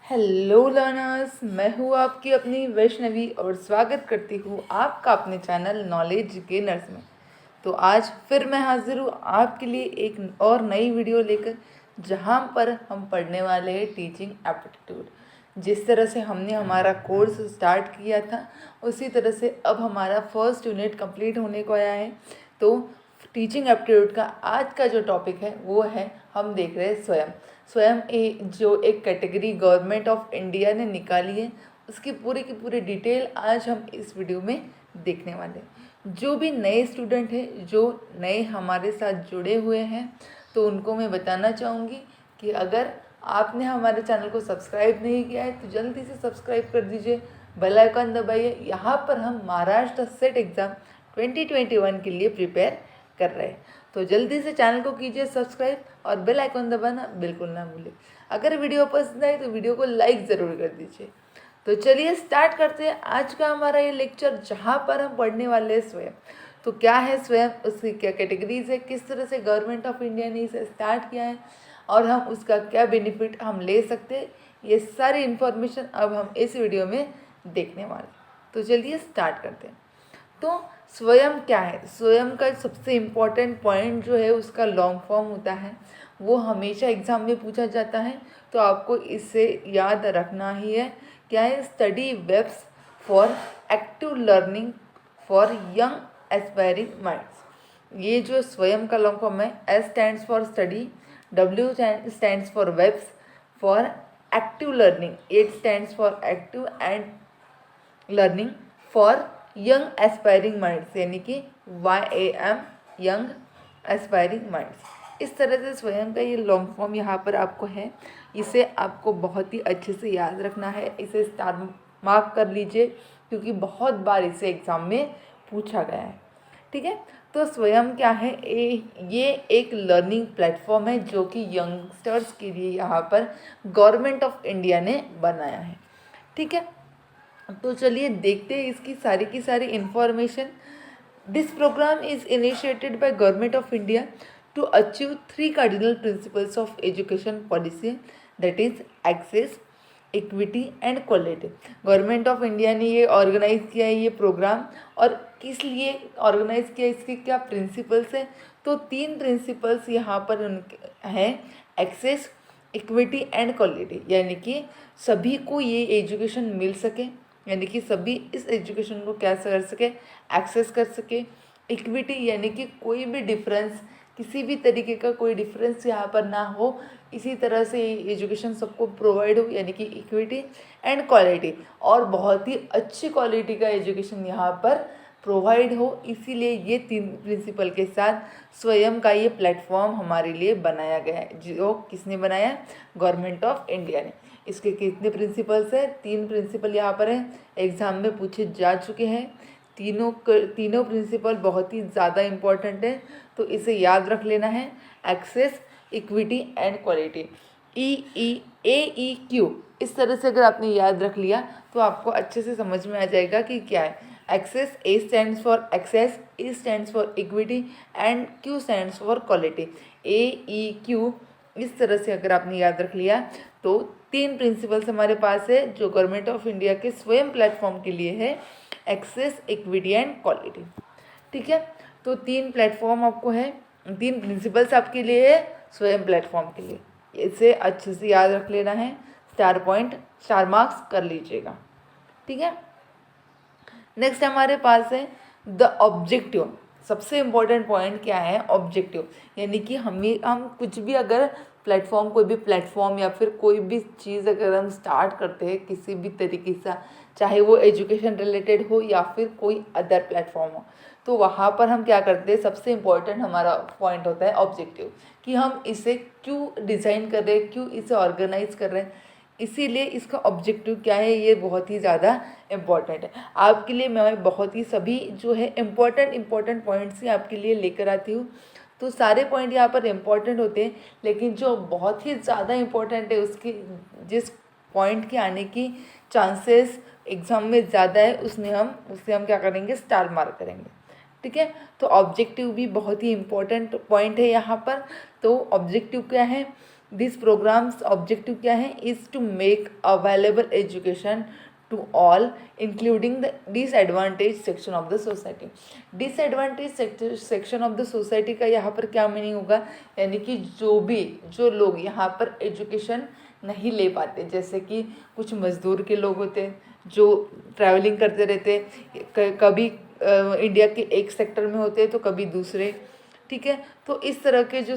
Hello learners, मैं हूँ आपकी अपनी वैष्णवी और स्वागत करती हूँ आपका अपने चैनल नॉलेज गेनर्स में। तो आज फिर मैं हाजिर हूँ आपके लिए एक और नई वीडियो लेकर, जहाँ पर हम पढ़ने वाले हैं टीचिंग एप्टीट्यूड। जिस तरह से हमने हमारा कोर्स स्टार्ट किया था, उसी तरह से अब हमारा फर्स्ट यूनिट कंप्लीट होने को आया है। तो टीचिंग एप्टीट्यूड का आज का जो टॉपिक है वो है, हम देख रहे हैं स्वयं जो एक कैटेगरी गवर्नमेंट ऑफ इंडिया ने निकाली है, उसकी की पूरी डिटेल आज हम इस वीडियो में देखने वाले हैं। जो भी नए स्टूडेंट हैं, जो नए हमारे साथ जुड़े हुए हैं, तो उनको मैं बताना चाहूँगी कि अगर आपने हमारे चैनल को सब्सक्राइब नहीं किया है तो जल्दी से सब्सक्राइब कर दीजिए, बेल आइकन दबाइए। यहाँ पर हम महाराष्ट्र सेट एग्ज़ाम 2021 के लिए प्रिपेयर कर रहे हैं, तो जल्दी से चैनल को कीजिए सब्सक्राइब और बेल आइकन दबाना बिल्कुल ना भूलें। अगर वीडियो पसंद आए तो वीडियो को लाइक ज़रूर कर दीजिए। तो चलिए स्टार्ट करते हैं आज का हमारा ये लेक्चर, जहाँ पर हम पढ़ने वाले हैं स्वयं। तो क्या है स्वयं, उसकी क्या कैटेगरीज है, किस तरह से गवर्नमेंट ऑफ इंडिया ने इसे स्टार्ट किया है और हम उसका क्या बेनिफिट हम ले सकते हैं, ये सारी इन्फॉर्मेशन अब हम इस वीडियो में देखने वाले। तो चलिए स्टार्ट करते हैं। तो स्वयं क्या है? स्वयं का सबसे इम्पॉर्टेंट पॉइंट जो है उसका लॉन्ग फॉर्म होता है, वो हमेशा एग्ज़ाम में पूछा जाता है, तो आपको इससे याद रखना ही है। क्या है? Study webs for active learning for young aspiring minds. ये जो स्वयं का लॉन्ग फॉर्म है, S stands for study, W stands for webs for active learning, A stands for active and learning for young aspiring minds, यानी कि YAM, young aspiring minds. इस तरह से स्वयं का ये लॉन्ग फॉर्म यहाँ पर आपको है, इसे आपको बहुत ही अच्छे से याद रखना है। इसे स्टार मार्क कर लीजिए, क्योंकि बहुत बार इसे एग्ज़ाम में पूछा गया है। ठीक है, तो स्वयं क्या है? ये एक लर्निंग प्लेटफॉर्म है जो कि यंगस्टर्स के लिए यहाँ पर गवर्नमेंट ऑफ इंडिया ने बनाया है। ठीक है, तो चलिए देखते हैं इसकी सारी की सारी information. This programme is initiated by government of India to achieve 3 cardinal principles of education policy, that is access, equity and quality. Government of India ने ये ऑर्गेनाइज किया है ये प्रोग्राम, और किस लिए ऑर्गेनाइज किया, इसके क्या प्रिंसिपल्स हैं? तो 3 प्रिंसिपल्स यहाँ पर उनके हैं, एक्सेस, इक्विटी एंड क्वालिटी, यानी कि सभी को ये एजुकेशन मिल सके, यानी कि सभी इस एजुकेशन को क्या कर सके, एक्सेस कर सके। इक्विटी यानी कि कोई भी डिफरेंस, किसी भी तरीके का कोई डिफरेंस यहाँ पर ना हो, इसी तरह से एजुकेशन सबको प्रोवाइड हो, यानी कि इक्विटी एंड क्वालिटी, और बहुत ही अच्छी क्वालिटी का एजुकेशन यहाँ पर प्रोवाइड हो। इसीलिए ये 3 प्रिंसिपल के साथ स्वयं का ये प्लेटफॉर्म हमारे लिए बनाया गया है, जो किसने बनाया? गवर्नमेंट ऑफ इंडिया ने। इसके कितने प्रिंसिपल्स हैं? 3 प्रिंसिपल यहाँ पर हैं, एग्ज़ाम में पूछे जा चुके हैं। तीनों प्रिंसिपल बहुत ही ज़्यादा इम्पॉर्टेंट है, तो इसे याद रख लेना है, access, equity and quality, AEQ। इस तरह से अगर आपने याद रख लिया तो आपको अच्छे से समझ में आ जाएगा कि क्या है access. A stands for access, E stands for equity and Q stands for quality. AEQ इस तरह से अगर आपने याद रख लिया तो 3 प्रिंसिपल्स हमारे पास है जो गवर्नमेंट ऑफ इंडिया के स्वयं प्लेटफॉर्म के लिए है, एक्सेस, इक्विटी एंड क्वालिटी। ठीक है, तो 3 प्लेटफॉर्म आपको है, 3 प्रिंसिपल्स आपके लिए है स्वयं प्लेटफॉर्म के लिए। इसे अच्छे से याद रख लेना है, स्टार मार्क्स कर लीजिएगा। ठीक है, नेक्स्ट हमारे पास है द ऑब्जेक्टिव। सबसे इम्पोर्टेंट पॉइंट क्या है? ऑब्जेक्टिव, यानी कि हम कुछ भी अगर प्लेटफॉर्म, कोई भी प्लेटफॉर्म या फिर कोई भी चीज़ अगर हम स्टार्ट करते हैं किसी भी तरीके से, चाहे वो एजुकेशन रिलेटेड हो या फिर कोई अदर प्लेटफॉर्म हो, तो वहाँ पर हम क्या करते हैं? सबसे इम्पोर्टेंट हमारा पॉइंट होता है ऑब्जेक्टिव, कि हम इसे क्यों डिज़ाइन कर रहे हैं, क्यों इसे ऑर्गेनाइज कर रहे हैं। इसीलिए इसका ऑब्जेक्टिव क्या है, ये बहुत ही ज़्यादा इम्पॉर्टेंट है आपके लिए। मैं बहुत ही सभी जो है इम्पॉर्टेंट पॉइंट्स ही आपके लिए लेकर आती हूँ। तो सारे पॉइंट यहाँ पर इम्पॉर्टेंट होते हैं, लेकिन जो बहुत ही ज़्यादा इम्पॉर्टेंट है, उसकी जिस पॉइंट के आने की चांसेस एग्ज़ाम में ज़्यादा है, उससे हम क्या करेंगे? स्टार मार्क करेंगे। ठीक है, तो ऑब्जेक्टिव भी बहुत ही इम्पोर्टेंट पॉइंट है यहाँ पर। तो ऑब्जेक्टिव क्या है दिस प्रोग्राम्स ऑब्जेक्टिव क्या है, is to make available education to all including the disadvantage section of the society. Disadvantage section of the society का यहाँ पर क्या मीनिंग होगा, यानी कि जो लोग यहाँ पर एजुकेशन नहीं ले पाते, जैसे कि कुछ मजदूर के लोग होते हैं जो ट्रैवलिंग करते रहते, कभी इंडिया के एक सेक्टर में होते हैं तो कभी दूसरे, ठीक है। तो इस तरह के जो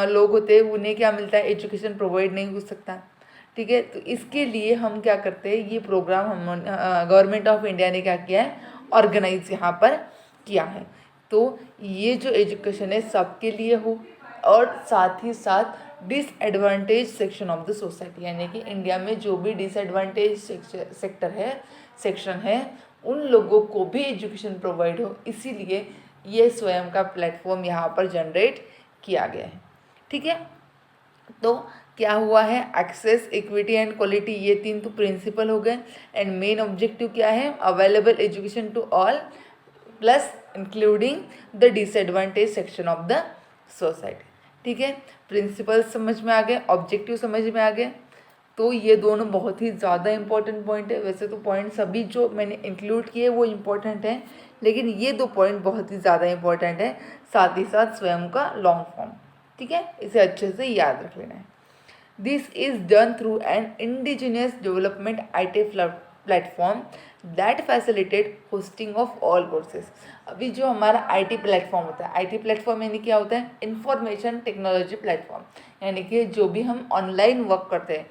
लोग होते हैं उन्हें क्या मिलता है, एजुकेशन प्रोवाइड नहीं हो सकता, ठीक है। तो इसके लिए हम क्या करते हैं, ये प्रोग्राम हम गवर्नमेंट ऑफ इंडिया ने क्या किया है, ऑर्गेनाइज यहाँ पर किया है। तो ये जो एजुकेशन है सबके लिए हो, और साथ ही साथ disadvantage section of the society, यानी कि इंडिया में जो भी डिसएडवांटेज सेक्शन है उन लोगों को भी एजुकेशन प्रोवाइड हो, इसीलिए ये स्वयं का प्लेटफॉर्म यहाँ पर जनरेट किया गया है, ठीक है। तो क्या हुआ है, एक्सेस, इक्विटी एंड क्वालिटी, ये 3 तो प्रिंसिपल हो गए। एंड मेन ऑब्जेक्टिव क्या है, available education to all plus including the disadvantage section of the society, ठीक है। प्रिंसिपल समझ में आ गए, ऑब्जेक्टिव समझ में आ गए। तो ये दोनों बहुत ही ज़्यादा इंपॉर्टेंट पॉइंट है। वैसे तो पॉइंट सभी जो मैंने इंक्लूड किए वो इम्पोर्टेंट हैं, लेकिन ये 2 पॉइंट बहुत ही ज़्यादा इंपॉर्टेंट है, साथ ही साथ स्वयं का लॉन्ग फॉर्म, ठीक है, इसे अच्छे से याद रख लेना है। This is done through an indigenous development IT platform that facilitate hosting of all courses. अभी जो हमारा IT प्लेटफॉर्म होता है, IT प्लेटफॉर्म यानी क्या होता है, इंफॉर्मेशन टेक्नोलॉजी प्लेटफॉर्म, यानी कि जो भी हम ऑनलाइन वर्क करते हैं,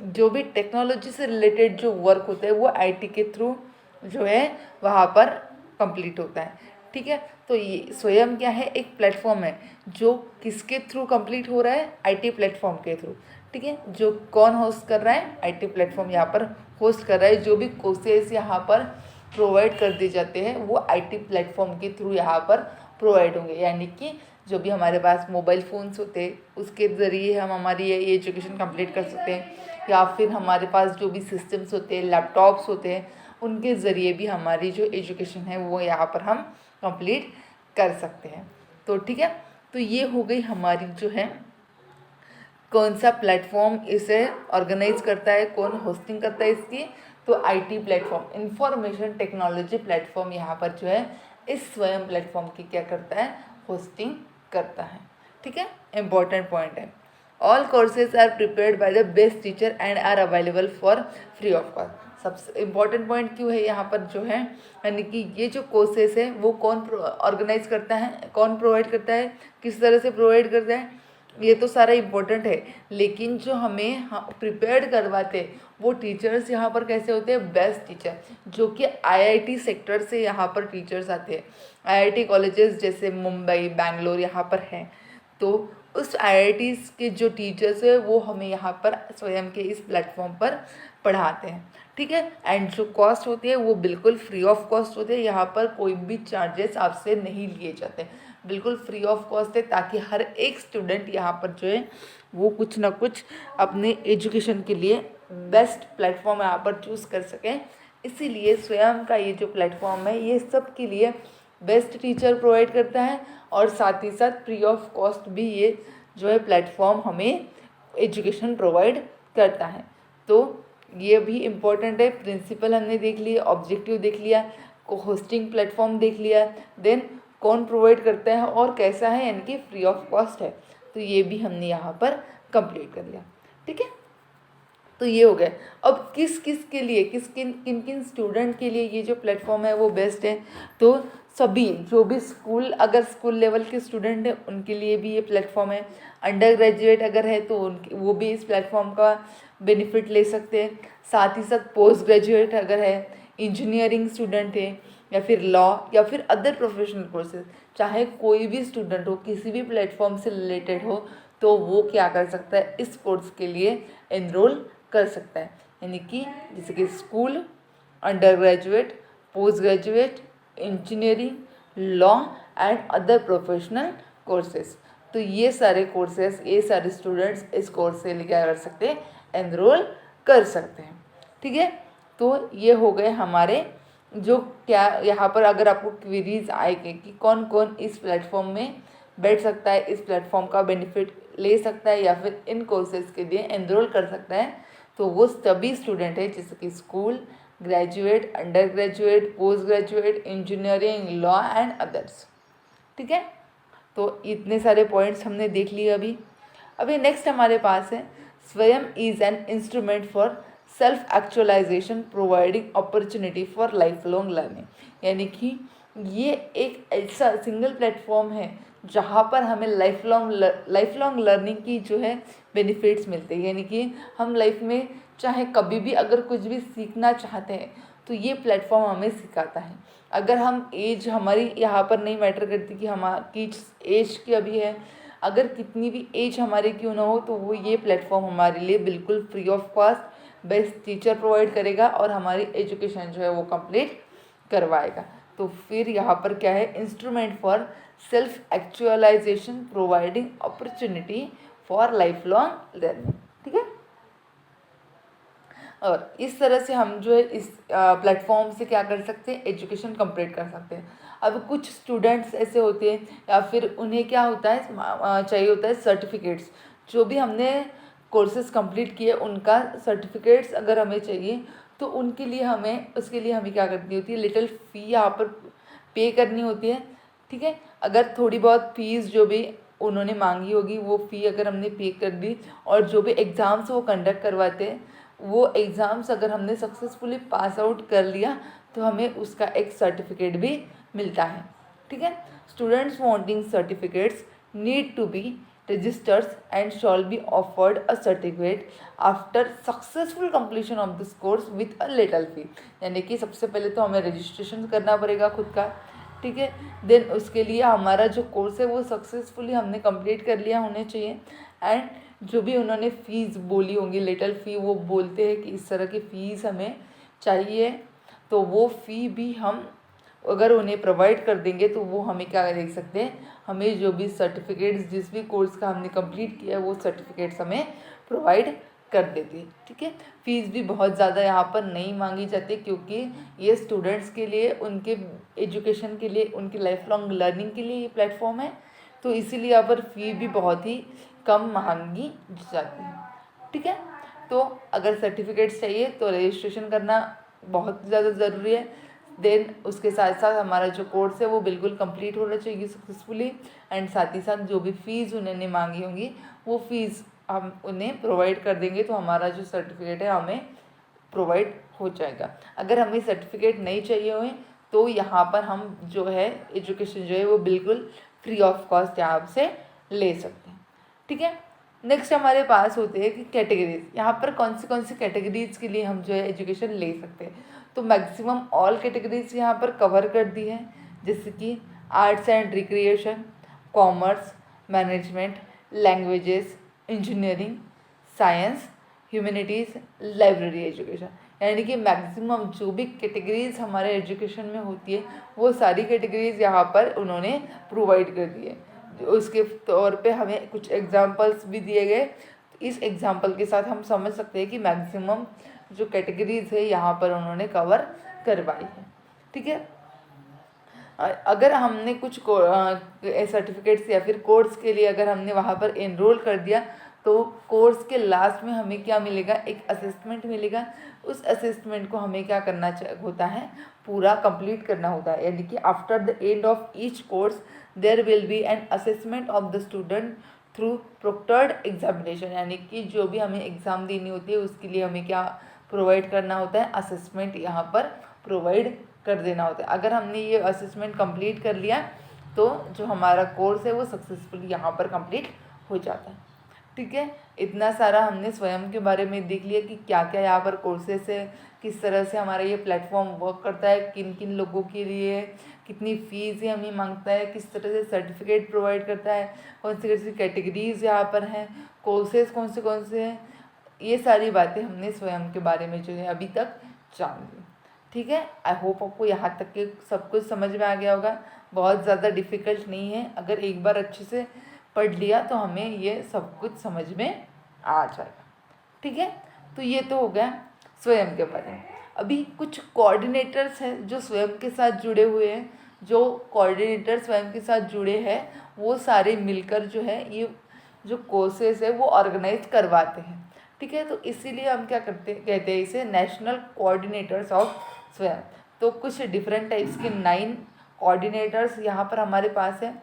जो भी टेक्नोलॉजी से रिलेटेड जो वर्क होता है वो IT के थ्रू जो है वहाँ पर कंप्लीट होता है, ठीक है। तो ये स्वयं क्या है, एक प्लेटफॉर्म है जो किसके थ्रू कंप्लीट हो रहा है, IT प्लेटफॉर्म के थ्रू, ठीक है। जो कौन होस्ट कर रहा है, IT प्लेटफॉर्म यहाँ पर होस्ट कर रहा है। जो भी कोर्सेज यहाँ पर प्रोवाइड कर दिए जाते हैं वो IT प्लेटफॉर्म के थ्रू यहाँ पर प्रोवाइड होंगे, यानी कि जो भी हमारे पास मोबाइल फ़ोन्स होते हैं उसके ज़रिए हम हमारी ये एजुकेशन कंप्लीट कर सकते हैं, या फिर हमारे पास जो भी सिस्टम्स होते हैं, लैपटॉप्स होते हैं, उनके ज़रिए भी हमारी जो एजुकेशन है वो यहाँ पर हम कंप्लीट कर सकते हैं। तो ठीक है, तो ये हो गई हमारी जो है कौन सा प्लेटफॉर्म इसे ऑर्गेनाइज करता है, कौन होस्टिंग करता है इसकी, तो IT platform, information technology platform यहाँ पर जो है इस स्वयं प्लेटफॉर्म की क्या करता है, होस्टिंग करता है, ठीक है। इम्पॉर्टेंट पॉइंट है। All courses are prepared by the best teacher and are available for free of cost. सबसे इम्पॉर्टेंट पॉइंट क्यों है यहाँ पर जो है, यानी कि ये जो कोर्सेज है वो कौन ऑर्गेनाइज करता है, कौन प्रोवाइड करता है, किस तरह से प्रोवाइड करता है, ये तो सारा इम्पोर्टेंट है, लेकिन जो हमें प्रिपेयर्ड करवाते वो टीचर्स यहाँ पर कैसे होते हैं, बेस्ट टीचर, जो कि IIT सेक्टर से यहाँ पर टीचर्स आते हैं। IIT कॉलेजेस जैसे मुंबई, बैंगलोर यहाँ पर हैं, तो उस IITs के जो टीचर्स है वो हमें यहाँ पर स्वयं के इस प्लेटफॉर्म पर पढ़ाते हैं, ठीक है। एंड जो कॉस्ट होती है वो बिल्कुल फ्री ऑफ कॉस्ट होती है, यहाँ पर कोई भी चार्जेस आपसे नहीं लिए जाते, बिल्कुल फ्री ऑफ कॉस्ट है, ताकि हर एक स्टूडेंट यहाँ पर जो है वो कुछ ना कुछ अपने एजुकेशन के लिए बेस्ट प्लेटफॉर्म यहाँ पर चूज़ कर सकें। इसीलिए स्वयं का ये जो प्लेटफॉर्म है ये सब के लिए बेस्ट टीचर प्रोवाइड करता है, और साथ ही साथ फ्री ऑफ कॉस्ट भी ये जो है प्लेटफॉर्म हमें एजुकेशन प्रोवाइड करता है। तो ये भी इम्पोर्टेंट है। प्रिंसिपल हमने देख लिया, ऑब्जेक्टिव देख लिया, होस्टिंग प्लेटफॉर्म देख लिया, देन कौन प्रोवाइड करता है और कैसा है, यानी कि फ्री ऑफ कॉस्ट है, तो ये भी हमने यहाँ पर कंप्लीट कर लिया, ठीक है। तो ये हो गया। अब किस किस के लिए, किन किन स्टूडेंट के लिए ये जो प्लेटफॉर्म है वो बेस्ट है, तो सभी जो भी अगर स्कूल लेवल के स्टूडेंट हैं उनके लिए भी ये प्लेटफॉर्म है। अंडर ग्रेजुएट अगर है तो वो भी इस प्लेटफॉर्म का बेनिफिट ले सकते हैं। साथ ही साथ पोस्ट ग्रेजुएट अगर है, इंजीनियरिंग स्टूडेंट है, या फिर लॉ, या फिर अदर प्रोफेशनल कोर्सेज, चाहे कोई भी स्टूडेंट हो, किसी भी प्लेटफॉर्म से रिलेटेड हो, तो वो क्या कर सकता है, इस कोर्स के लिए एनरोल कर सकता है। यानी कि जैसे कि school, under graduate, post graduate, engineering, law and other professional courses, तो ये सारे कोर्सेज, ये सारे स्टूडेंट्स इस कोर्स से क्या कर सकते हैं, एनरोल कर सकते हैं, ठीक है। तो ये हो गए हमारे जो क्या, यहाँ पर अगर आपको क्वेरीज आएंगे कि कौन कौन इस प्लेटफॉर्म में बैठ सकता है, इस प्लेटफॉर्म का बेनिफिट ले सकता है या फिर इन कोर्सेज के लिए एनरोल कर सकता है, तो वो सभी स्टूडेंट है जैसे कि school, graduate, under graduate, post graduate, engineering, law and others. ठीक है, तो इतने सारे पॉइंट्स हमने देख लिए। अभी नेक्स्ट हमारे पास है Swayam is an instrument for self actualisation providing opportunity for life long learning. यानी कि ये एक ऐसा सिंगल प्लेटफॉर्म है जहाँ पर हमें लाइफ लॉन्ग लर्निंग की जो है बेनिफिट्स मिलते हैं। यानी कि हम लाइफ में चाहे कभी भी अगर कुछ भी सीखना चाहते हैं तो ये प्लेटफॉर्म हमें सिखाता है। अगर हम एज हमारी यहाँ पर नहीं मैटर करती कि हमारी एज की अभी है, अगर कितनी भी एज हमारी क्यों ना हो, तो वो ये प्लेटफॉर्म हमारे लिए बिल्कुल free of cost best teacher provide करेगा और हमारी एजुकेशन जो है वो कंप्लीट करवाएगा। तो फिर यहाँ पर क्या है, instrument for self actualisation providing opportunity for life long learning. ठीक है, और इस तरह से हम जो है इस प्लेटफॉर्म से क्या कर सकते हैं, एजुकेशन कंप्लीट कर सकते हैं। अब कुछ स्टूडेंट्स ऐसे होते हैं या फिर उन्हें क्या होता है, चाहिए होता है सर्टिफिकेट्स। जो भी हमने कोर्सेज कंप्लीट किए उनका सर्टिफिकेट्स अगर हमें चाहिए तो उनके लिए उसके लिए हमें क्या करनी होती है, लिटिल फ़ी यहाँ पर पे करनी होती है। ठीक है, अगर थोड़ी बहुत फीस जो भी उन्होंने मांगी होगी वो फ़ी अगर हमने पे कर दी, और जो भी एग्ज़ाम्स वो कंडक्ट करवाते हैं वो एग्ज़ाम्स अगर हमने सक्सेसफुली पास आउट कर लिया तो हमें उसका एक सर्टिफिकेट भी मिलता है। ठीक है, students wanting certificates need to be registers and shall be offered a certificate after successful completion of this course with a little fee। यानी कि सबसे पहले तो हमें रजिस्ट्रेशन करना पड़ेगा खुद का। ठीक है, देन उसके लिए हमारा जो कोर्स है वो सक्सेसफुली हमने कंप्लीट कर लिया होना चाहिए। एंड जो भी उन्होंने फ़ीस बोली होंगी, लिटिल फ़ी, वो बोलते हैं कि इस तरह की फ़ीस हमें चाहिए, तो वो फ़ी भी हम अगर उन्हें प्रोवाइड कर देंगे तो वो हमें क्या देख सकते हैं, हमें जो भी सर्टिफिकेट्स जिस भी कोर्स का हमने कंप्लीट किया है वो सर्टिफिकेट्स हमें प्रोवाइड कर देती है। ठीक है, फ़ीस भी बहुत ज़्यादा यहाँ पर नहीं मांगी जाती क्योंकि ये स्टूडेंट्स के लिए, उनके एजुकेशन के लिए, उनकी लाइफ लॉन्ग लर्निंग के लिए ये प्लेटफॉर्म है, तो इसीलिए यहाँ पर फ़ी भी बहुत ही कम मांगी जाती है। ठीक है, तो अगर सर्टिफिकेट्स चाहिए तो रजिस्ट्रेशन करना बहुत ज़्यादा ज़रूरी है। देन उसके साथ साथ हमारा जो कोर्स है वो बिल्कुल कंप्लीट होना चाहिए सक्सेसफुली, एंड साथ ही साथ जो भी फ़ीस उन्होंने मांगी होंगी वो फ़ीस हम उन्हें प्रोवाइड कर देंगे तो हमारा जो सर्टिफिकेट है हमें प्रोवाइड हो जाएगा। अगर हमें सर्टिफिकेट नहीं चाहिए हुए तो यहाँ पर हम जो है एजुकेशन जो है वो बिल्कुल फ्री ऑफ कॉस्ट यहाँ से ले सकते हैं। ठीक है, नेक्स्ट हमारे पास होते हैं कि कैटेगरीज। यहाँ पर कौन सी कैटेगरीज के लिए हम जो है एजुकेशन ले सकते हैं, तो मैक्सिमम ऑल कैटेगरीज यहाँ पर कवर कर दी है, जैसे कि arts and recreation, commerce, management, languages, engineering, science, humanities, library education. यानी कि मैक्सिमम जो भी कैटेगरीज हमारे एजुकेशन में होती है वो सारी कैटेगरीज यहाँ पर उन्होंने प्रोवाइड कर दी है। उसके तौर पे हमें कुछ एग्जांपल्स भी दिए गए, इस एग्जांपल के साथ हम समझ सकते हैं कि मैक्सिमम जो कैटेगरीज है यहाँ पर उन्होंने कवर करवाई है। ठीक है, अगर हमने कुछ सर्टिफिकेट्स या फिर कोर्स के लिए अगर हमने वहाँ पर एनरोल कर दिया तो कोर्स के लास्ट में हमें क्या मिलेगा, एक असेसमेंट मिलेगा। उस असेसमेंट को हमें क्या करना होता है, पूरा कंप्लीट करना होता है। यानी कि after the end of each course there will be an assessment of the student through proctored examination. यानी कि जो भी हमें एग्ज़ाम देनी होती है उसके लिए हमें क्या प्रोवाइड करना होता है, असेसमेंट यहाँ पर प्रोवाइड कर देना होता है। अगर हमने ये असेसमेंट कंप्लीट कर लिया तो जो हमारा कोर्स है वो सक्सेसफुली यहाँ पर कंप्लीट हो जाता है। ठीक है, इतना सारा हमने स्वयं के बारे में देख लिया कि क्या क्या यहाँ पर कोर्सेस है, किस तरह से हमारा ये प्लेटफॉर्म वर्क करता है, किन किन लोगों के लिए, कितनी फ़ीस हमें मांगता है, किस तरह से सर्टिफिकेट प्रोवाइड करता है, कौन सी कैटेगरीज यहाँ पर हैं, कोर्सेज कौन से हैं, ये सारी बातें हमने स्वयं के बारे में जो है अभी तक जान ली। ठीक है, आई होप आपको यहाँ तक के सब कुछ समझ में आ गया होगा। बहुत ज़्यादा डिफ़िकल्ट नहीं है, अगर एक बार अच्छे से पढ़ लिया तो हमें ये सब कुछ समझ में आ जाएगा। ठीक है, तो ये तो हो गया स्वयं के बारे में। अभी कुछ कोऑर्डिनेटर्स हैं जो स्वयं के साथ जुड़े हुए हैं। जो कोऑर्डिनेटर स्वयं के साथ जुड़े हैं वो सारे मिलकर जो है ये जो कोर्सेज है वो ऑर्गेनाइज करवाते हैं। ठीक है, तो इसीलिए हम क्या कहते हैं इसे नेशनल कोऑर्डिनेटर्स ऑफ स्वयं। तो कुछ डिफरेंट टाइप्स के 9 कोऑर्डिनेटर्स यहाँ पर हमारे पास है।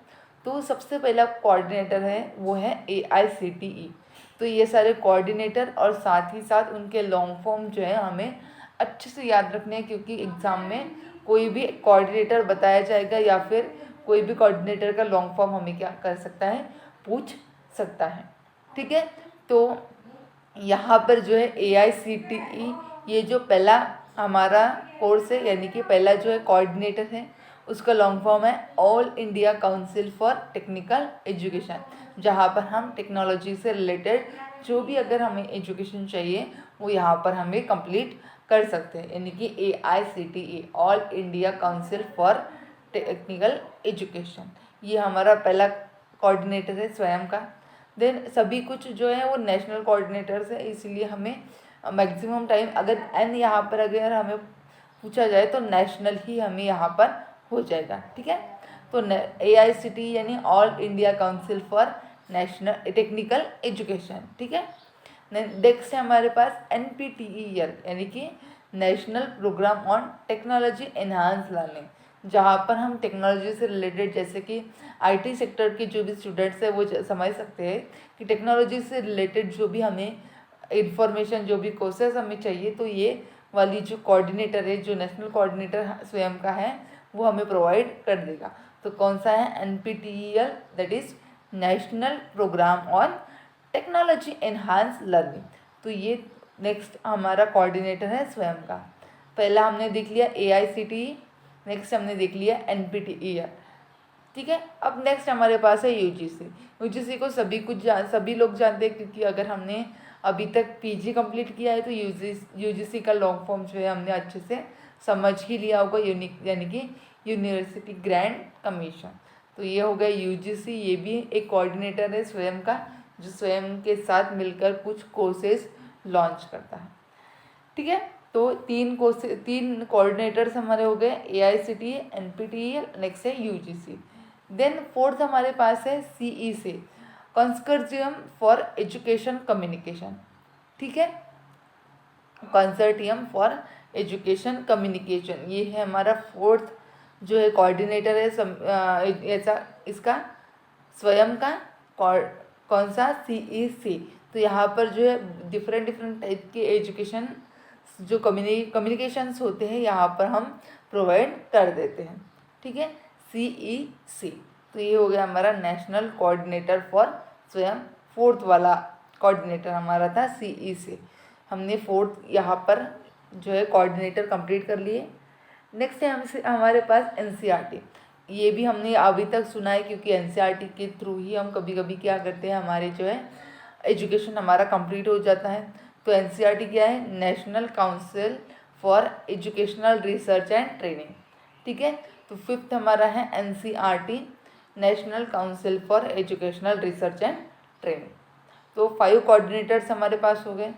तो सबसे पहला कोऑर्डिनेटर है वो है AICTE। तो ये सारे कोऑर्डिनेटर और साथ ही साथ उनके लॉन्ग फॉर्म जो है हमें अच्छे से याद रखने हैं, क्योंकि एग्ज़ाम में कोई भी कोऑर्डिनेटर बताया जाएगा या फिर कोई भी कोऑर्डिनेटर का लॉन्ग फॉर्म हमें क्या कर सकता है, पूछ सकता है। ठीक है, तो यहाँ पर जो है AICTE ये जो पहला हमारा कोर्स है, यानी कि पहला जो है कोऑर्डिनेटर है, उसका लॉन्ग फॉर्म है all India council for technical education, जहाँ पर हम टेक्नोलॉजी से रिलेटेड जो भी अगर हमें एजुकेशन चाहिए वो यहाँ पर हमें कंप्लीट कर सकते हैं, यानी कि AICTE all India council for technical education ये हमारा पहला कोऑर्डिनेटर है स्वयं का। देन सभी कुछ जो है वो नेशनल कोऑर्डिनेटर्स है, इसलिए हमें मैक्सिमम टाइम अगर एन यहाँ पर अगर हमें पूछा जाए तो नेशनल ही हमें यहाँ पर हो जाएगा। ठीक है, तो AICTE यानी all India council for national technical education. ठीक है, नेक्स्ट है हमारे पास NPTEL यानी कि national programme on technology enhance learning, जहाँ पर हम टेक्नोलॉजी से रिलेटेड जैसे कि IT सेक्टर के जो भी स्टूडेंट्स हैं वो समझ सकते हैं कि टेक्नोलॉजी से रिलेटेड जो भी हमें इंफॉर्मेशन जो भी कोर्सेज हमें चाहिए, तो ये वाली जो कोऑर्डिनेटर है, जो नेशनल कोऑर्डिनेटर स्वयं का है, वो हमें प्रोवाइड कर देगा। तो कौन सा है, NPTEL that is national programme on technology enhance learning. तो ये नेक्स्ट हमारा कोऑर्डिनेटर है स्वयं का। पहला हमने देख लिया AICTE, नेक्स्ट हमने देख लिया NPTEL। ठीक है, अब नेक्स्ट हमारे पास है UGC को सभी लोग जानते हैं, क्योंकि अगर हमने अभी तक PG कंप्लीट किया है तो UGC का लॉन्ग फॉर्म जो है हमने अच्छे से समझ ही लिया होगा, यानी कि यूनिवर्सिटी ग्रांट कमीशन। तो ये हो गया UGC, ये भी एक कोऑर्डिनेटर है स्वयं का, जो स्वयं के साथ मिलकर कुछ कोर्सेज लॉन्च करता है। ठीक है, तो तीन कोऑर्डिनेटर्स हमारे हो गए, AICTE, NPTEL, नेक्स्ट है UGC। देन फोर्थ हमारे पास है CEC, consortium for education communication. ठीक है, कंसोर्टियम फॉर एजुकेशन कम्युनिकेशन, ये है हमारा फोर्थ जो है कोऑर्डिनेटर है ऐसा इसका स्वयं का कौन सा, CEC। तो यहाँ पर जो है डिफरेंट टाइप के एजुकेशन जो कम्युनिकेशंस होते हैं यहाँ पर हम प्रोवाइड कर देते हैं। ठीक है, CEC। तो ये हो गया हमारा नेशनल कोऑर्डिनेटर फॉर स्वयं। फोर्थ वाला कोऑर्डिनेटर हमारा था CEC। हमने फोर्थ यहाँ पर जो है कोऑर्डिनेटर कंप्लीट कर लिए। नेक्स्ट है हमारे पास NCERT। ये भी हमने अभी तक सुना है, क्योंकि NCERT के थ्रू ही हम कभी कभी क्या करते हैं, हमारे जो है एजुकेशन हमारा कंप्लीट हो जाता है। तो NCERT क्या है, national council for educational research and training. ठीक है, तो फिफ्थ हमारा है NCERT, national council for educational research and training. तो 5 कोऑर्डिनेटर्स हमारे पास हो गए।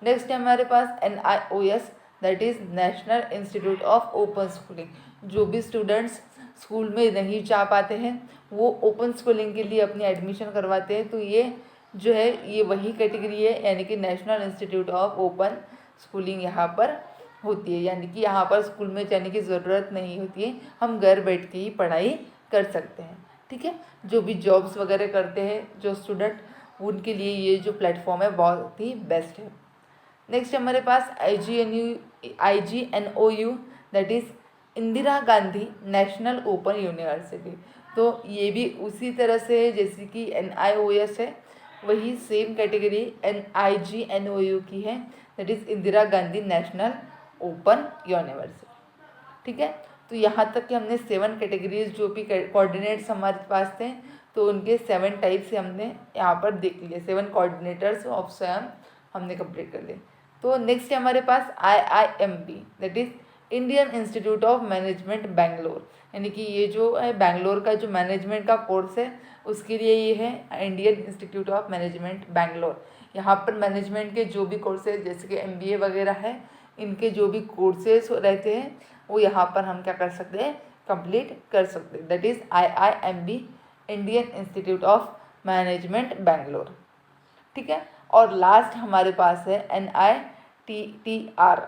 नेक्स्ट है हमारे पास NIOS, that is national institute of open schooling. जो भी स्टूडेंट्स स्कूल में नहीं जा पाते हैं वो ओपन स्कूलिंग के लिए अपनी एडमिशन करवाते हैं। तो ये जो है ये वही कैटेगरी है, यानी कि national institute of open schooling यहाँ पर होती है, यानी कि यहाँ पर स्कूल में जाने की ज़रूरत नहीं होती है, हम घर बैठ के ही पढ़ाई कर सकते हैं। ठीक है, जो भी जॉब्स वगैरह करते हैं जो स्टूडेंट, उनके लिए ये जो प्लेटफॉर्म है बहुत ही बेस्ट है। नेक्स्ट हमारे पास IGNOU, that is Indira Gandhi national open university. तो ये भी उसी तरह से है जैसे कि NIOS है, वही सेम कैटेगरी IGNOU की है, that is Indira Gandhi national open university. ठीक है, तो यहाँ तक कि हमने 7 कैटेगरीज जो भी कोऑर्डिनेट्स हमारे पास थे, तो उनके 7 टाइप्स से हमने यहाँ पर देख लिए। 7 कोऑर्डिनेटर्स ऑफ स्वयं हमने कंप्लीट कर लिए। तो नेक्स्ट है हमारे पास IIMB, that is Indian institute of management Bangalore, यानी कि ये जो है बेंगलोर का जो मैनेजमेंट का कोर्स है उसके लिए ये है Indian institute of management Bangalore. यहाँ पर मैनेजमेंट के जो भी कोर्सेज जैसे कि MBA वगैरह है, इनके जो भी कोर्सेज रहते हैं वो यहाँ पर हम क्या कर सकते हैं, कंप्लीट कर सकते हैं। That is IIMB, Indian institute of management Bangalore. ठीक है, और लास्ट हमारे पास है NITTR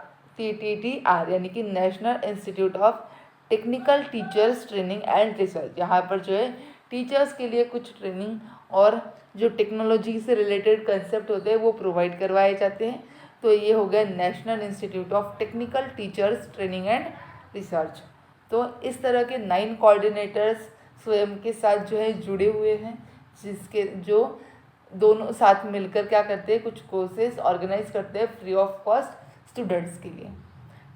यानी कि national institute of technical teachers training and research. यहाँ पर जो है टीचर्स के लिए कुछ ट्रेनिंग और जो टेक्नोलॉजी से रिलेटेड कंसेप्ट होते हैं वो प्रोवाइड करवाए जाते हैं। तो ये हो गया national institute of technical teachers training and research. तो इस तरह के 9 कोऑर्डिनेटर्स स्वयं के साथ जो है जुड़े हुए हैं, जिसके जो दोनों साथ मिलकर क्या करते हैं, कुछ कोर्सेज ऑर्गेनाइज करते हैं फ्री ऑफ कॉस्ट स्टूडेंट्स के लिए।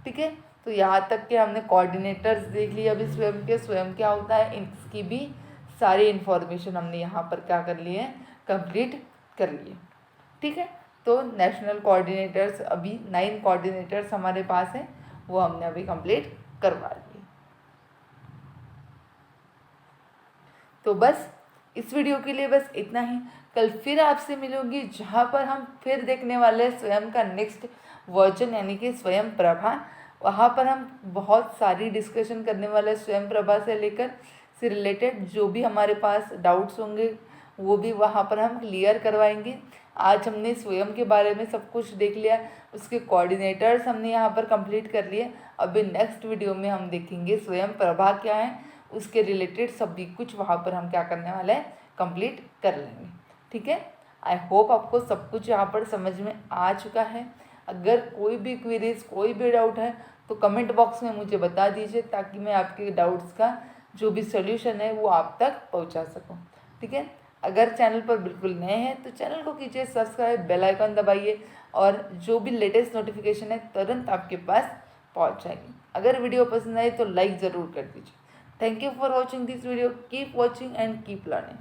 ठीक है, तो यहाँ तक के हमने कोऑर्डिनेटर्स देख लिए। अभी स्वयं क्या होता है, इसकी भी सारी इन्फॉर्मेशन हमने यहाँ पर क्या कर लिए हैं, कंप्लीट कर लिए। ठीक है, तो नेशनल कोऑर्डिनेटर्स अभी 9 कोऑर्डिनेटर्स हमारे पास हैं, वो हमने अभी कंप्लीट करवा लिए। तो बस इस वीडियो के लिए बस इतना ही। कल फिर आपसे मिलूंगी, जहाँ पर हम फिर देखने वाले हैं स्वयं का नेक्स्ट वर्जन यानी कि स्वयं प्रभा। वहाँ पर हम बहुत सारी डिस्कशन करने वाले हैं स्वयं प्रभा से लेकर से रिलेटेड जो भी हमारे पास डाउट्स होंगे वो भी वहाँ पर हम क्लियर करवाएंगे। आज हमने स्वयं के बारे में सब कुछ देख लिया, उसके कोऑर्डिनेटर्स हमने यहाँ पर कंप्लीट कर लिए। अभी नेक्स्ट वीडियो में हम देखेंगे स्वयं प्रभा क्या है, उसके रिलेटेड सभी कुछ वहाँ पर हम क्या करने वाले हैं, कंप्लीट कर लेंगे। ठीक है, आई होप आपको सब कुछ यहाँ पर समझ में आ चुका है। अगर कोई भी क्वेरीज, कोई भी डाउट है तो कमेंट बॉक्स में मुझे बता दीजिए, ताकि मैं आपके डाउट्स का जो भी सोल्यूशन है वो आप तक पहुँचा सकूँ। ठीक है, अगर चैनल पर बिल्कुल नए हैं तो चैनल को कीजिए सब्सक्राइब, बेल आइकन दबाइए और जो भी लेटेस्ट नोटिफिकेशन है तुरंत आपके पास पहुँच जाएगी। अगर वीडियो पसंद आए तो लाइक ज़रूर कर दीजिए। Thank you for watching this video. Keep watching and keep learning.